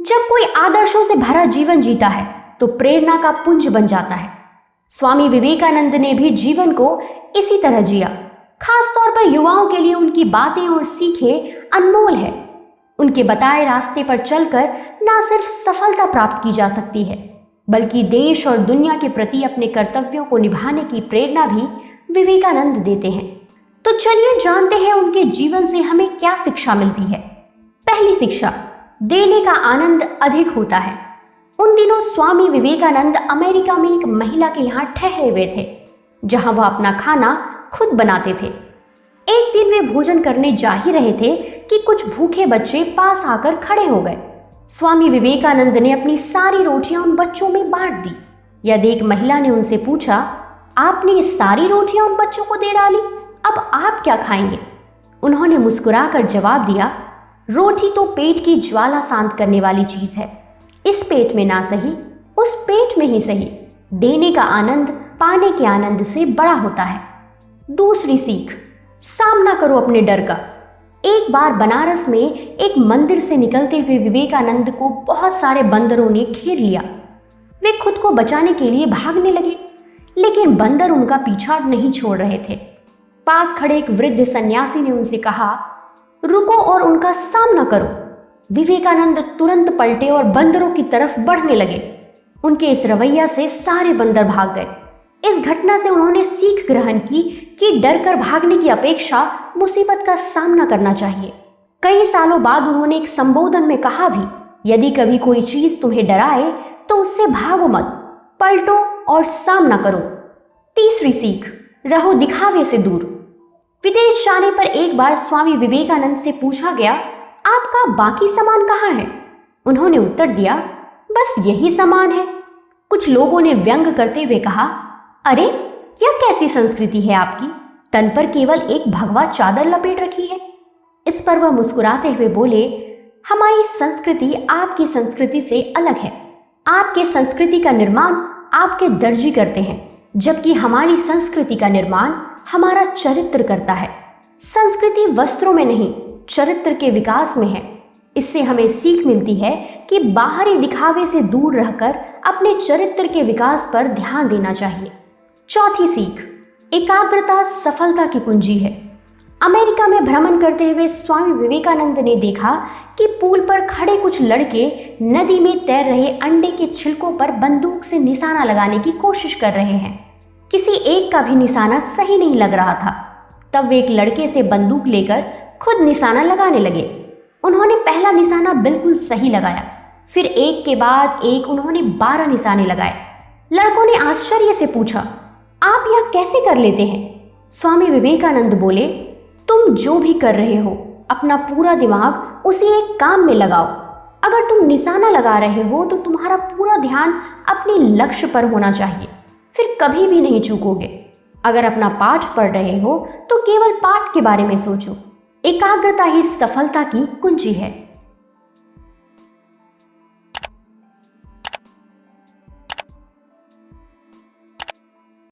जब कोई आदर्शों से भरा जीवन जीता है तो प्रेरणा का पुंज बन जाता है। स्वामी विवेकानंद ने भी जीवन को इसी तरह जिया। खास तौर पर युवाओं के लिए उनकी बातें और सीखें अनमोल है। उनके बताए रास्ते पर चलकर ना सिर्फ सफलता प्राप्त की जा सकती है, बल्कि देश और दुनिया के प्रति अपने कर्तव्यों को निभाने की प्रेरणा भी विवेकानंद देते हैं। तो चलिए जानते हैं उनके जीवन से हमें क्या शिक्षा मिलती है। पहली शिक्षा, देने का आनंद अधिक होता है। उन दिनों स्वामी विवेकानंद अमेरिका में एक महिला के यहाँ ठहरे हुए थे, जहां वह अपना खाना खुद बनाते थे। एक दिन वे भोजन करने जा ही रहे थे कि कुछ भूखे बच्चे पास आकर खड़े हो गए। स्वामी विवेकानंद ने अपनी सारी रोटियां उन बच्चों में बांट दी। यह देख महिला ने उनसे पूछा, आपने ये सारी रोटियां उन बच्चों को दे डाली, अब आप क्या खाएंगे? उन्होंने मुस्कुराकर जवाब दिया, रोटी तो पेट की ज्वाला शांत करने वाली चीज है। इस पेट में ना सही, उस पेट में ही सही, देने का आनंद पाने के आनंद से बड़ा होता है। दूसरी सीख, सामना करो अपने डर का। एक बार बनारस में एक मंदिर से निकलते हुए विवेकानंद को बहुत सारे बंदरों ने घेर लिया। वे खुद को बचाने के लिए भागने लगे, लेकिन बंदर उनका पीछा नहीं छोड़ रहे थे। पास खड़े एक वृद्ध सन्यासी ने उनसे कहा, रुको और उनका सामना करो। विवेकानंद तुरंत पलटे और बंदरों की तरफ बढ़ने लगे। उनके इस रवैया से सारे बंदर भाग गए। इस घटना से उन्होंने सीख ग्रहण की कि डरकर भागने की अपेक्षा मुसीबत का सामना करना चाहिए। कई सालों बाद उन्होंने एक संबोधन में कहा भी, यदि कभी कोई चीज तुम्हें डराए तो उससे भागो मत, पलटो और सामना करो। तीसरी सीख, रहो दिखावे से दूर। विदेश जाने पर एक बार स्वामी विवेकानंद से पूछा गया, आपका बाकी सामान कहाँ है? उन्होंने उत्तर दिया, बस यही सामान है। कुछ लोगों ने व्यंग करते हुए कहा, अरे यह कैसी संस्कृति है आपकी, तन पर केवल एक भगवा चादर लपेट रखी है। इस पर वह मुस्कुराते हुए बोले, हमारी संस्कृति आपकी संस्कृति से अलग है। आपके संस्कृति का निर्माण आपके दर्जी करते हैं, जबकि हमारी संस्कृति का निर्माण हमारा चरित्र करता है। संस्कृति वस्त्रों में नहीं, चरित्र के विकास में है। इससे हमें सीख मिलती है कि बाहरी दिखावे से दूर रहकर अपने चरित्र के विकास पर ध्यान देना चाहिए। चौथी सीख, एकाग्रता सफलता की कुंजी है। अमेरिका में भ्रमण करते हुए स्वामी विवेकानंद ने देखा कि पुल पर खड़े कुछ लड़के नदी में तैर रहे अंडे के छिलकों पर बंदूक से निशाना लगाने की कोशिश कर रहे हैं। किसी एक का भी निशाना सही नहीं लग रहा था। तब वे एक लड़के से बंदूक लेकर खुद निशाना लगाने लगे। उन्होंने पहला निशाना बिल्कुल सही लगाया, फिर एक के बाद एक उन्होंने 12 निशाने लगाए। लड़कों ने आश्चर्य से पूछा, आप यह कैसे कर लेते हैं? स्वामी विवेकानंद बोले, तुम जो भी कर रहे हो अपना पूरा दिमाग उसी एक काम में लगाओ। अगर तुम निशाना लगा रहे हो तो तुम्हारा पूरा ध्यान अपने लक्ष्य पर होना चाहिए, फिर कभी भी नहीं चूकोगे। अगर अपना पाठ पढ़ रहे हो तो केवल पाठ के बारे में सोचो। एकाग्रता ही सफलता की कुंजी है।